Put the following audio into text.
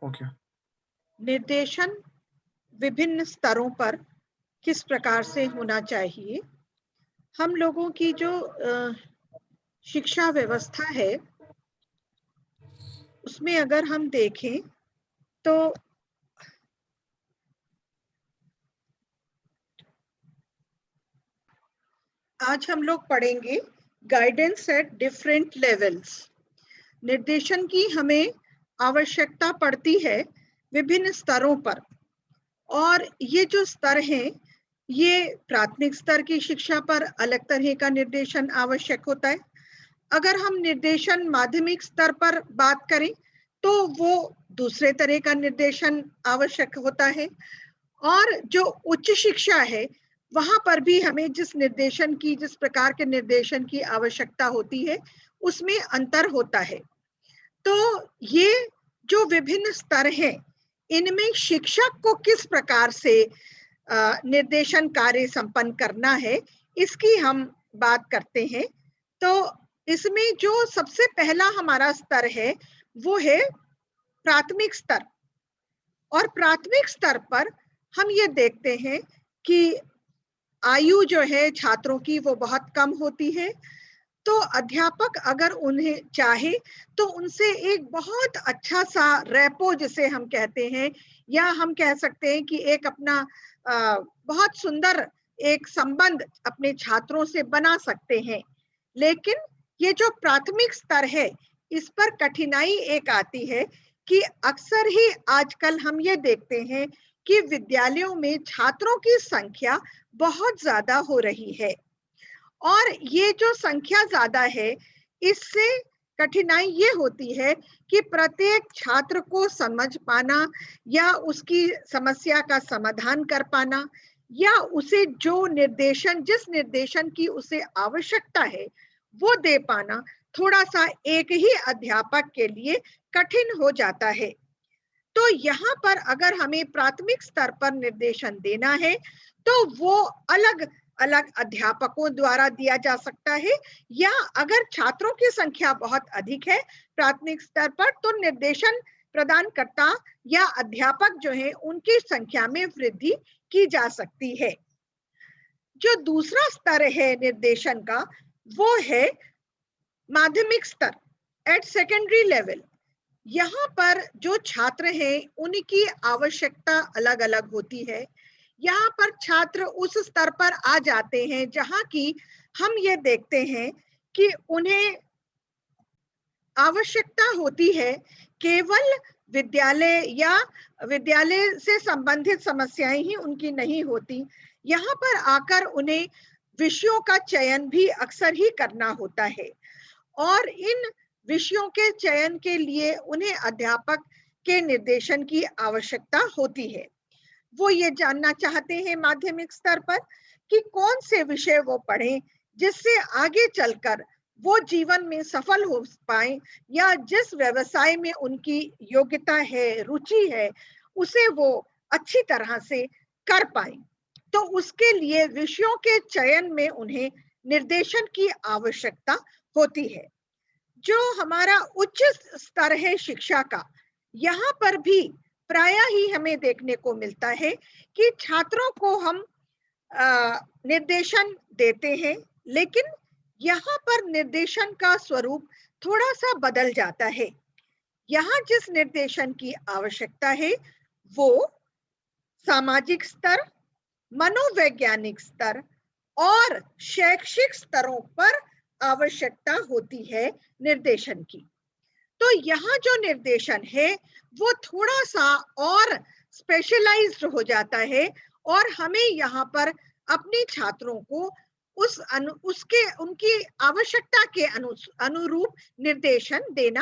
Okay. निर्देशन विभिन्न स्तरों पर किस प्रकार से होना चाहिए। हम लोगों की जो शिक्षा व्यवस्था है उसमें अगर हम देखें तो आज हम लोग पढ़ेंगे गाइडेंस एट डिफरेंट लेवल्स। निर्देशन की हमें आवश्यकता पड़ती है विभिन्न स्तरों पर, और ये जो स्तर हैं ये प्राथमिक स्तर की शिक्षा पर अलग तरह का निर्देशन आवश्यक होता है। अगर हम निर्देशन माध्यमिक स्तर पर बात करें तो वो दूसरे तरह का निर्देशन आवश्यक होता है, और जो उच्च शिक्षा है वहां पर भी हमें जिस प्रकार के निर्देशन की आवश्यकता होती है उसमें अंतर होता है। तो ये जो विभिन्न स्तर हैं इनमें शिक्षक को किस प्रकार से निर्देशन कार्य संपन्न करना है इसकी हम बात करते हैं। तो इसमें जो सबसे पहला हमारा स्तर है वो है प्राथमिक स्तर। और प्राथमिक स्तर पर हम ये देखते हैं कि आयु जो है छात्रों की वो बहुत कम होती है। तो अध्यापक अगर उन्हें चाहे तो उनसे एक बहुत अच्छा सा रेपो जिसे हम कहते हैं, या हम कह सकते हैं कि एक अपना बहुत सुंदर एक संबंध अपने छात्रों से बना सकते हैं। लेकिन ये जो प्राथमिक स्तर है इस पर कठिनाई एक आती है कि अक्सर ही आजकल हम ये देखते हैं कि विद्यालयों में छात्रों की संख्या बहुत ज्यादा हो रही है, और ये जो संख्या ज्यादा है इससे कठिनाई ये होती है कि प्रत्येक छात्र को समझ पाना या उसकी समस्या का समाधान कर पाना, या उसे जिस निर्देशन की उसे आवश्यकता है वो दे पाना थोड़ा सा एक ही अध्यापक के लिए कठिन हो जाता है। तो यहाँ पर अगर हमें प्राथमिक स्तर पर निर्देशन देना है तो वो अलग अलग अध्यापकों द्वारा दिया जा सकता है, या अगर छात्रों की संख्या बहुत अधिक है प्राथमिक स्तर पर तो निर्देशन प्रदानकर्ता या अध्यापक जो है उनकी संख्या में वृद्धि की जा सकती है। जो दूसरा स्तर है निर्देशन का वो है माध्यमिक स्तर, एट सेकेंडरी लेवल। यहाँ पर जो छात्र हैं उनकी आवश्यकता अलग अलग होती है। यहाँ पर छात्र उस स्तर पर आ जाते हैं जहाँ की हम ये देखते हैं कि उन्हें आवश्यकता होती है केवल विद्यालय या विद्यालय से संबंधित समस्याएं ही उनकी नहीं होती, यहाँ पर आकर उन्हें विषयों का चयन भी अक्सर ही करना होता है, और इन विषयों के चयन के लिए उन्हें अध्यापक के निर्देशन की आवश्यकता होती है। वो ये जानना चाहते हैं माध्यमिक स्तर पर कि कौन से विषय वो पढ़ें जिससे आगे चलकर वो जीवन में सफल हो पाए, या जिस व्यवसाय में उनकी योग्यता है, रुचि है, उसे वो अच्छी तरह से कर पाए। तो उसके लिए विषयों के चयन में उन्हें निर्देशन की आवश्यकता होती है। जो हमारा उच्च स्तर है शिक्षा का, यहाँ पर भी प्रायः ही हमें देखने को मिलता है कि छात्रों को हम निर्देशन देते हैं, लेकिन यहाँ पर निर्देशन का स्वरूप थोड़ा सा बदल जाता है। यहाँ जिस निर्देशन की आवश्यकता है वो सामाजिक स्तर, मनोवैज्ञानिक स्तर और शैक्षिक स्तरों पर आवश्यकता होती है निर्देशन की। तो यहाँ जो निर्देशन है वो थोड़ा सा और स्पेशलाइज्ड हो जाता है, और हमें यहाँ पर अपने छात्रों को उनकी आवश्यकता के अनुरूप निर्देशन देना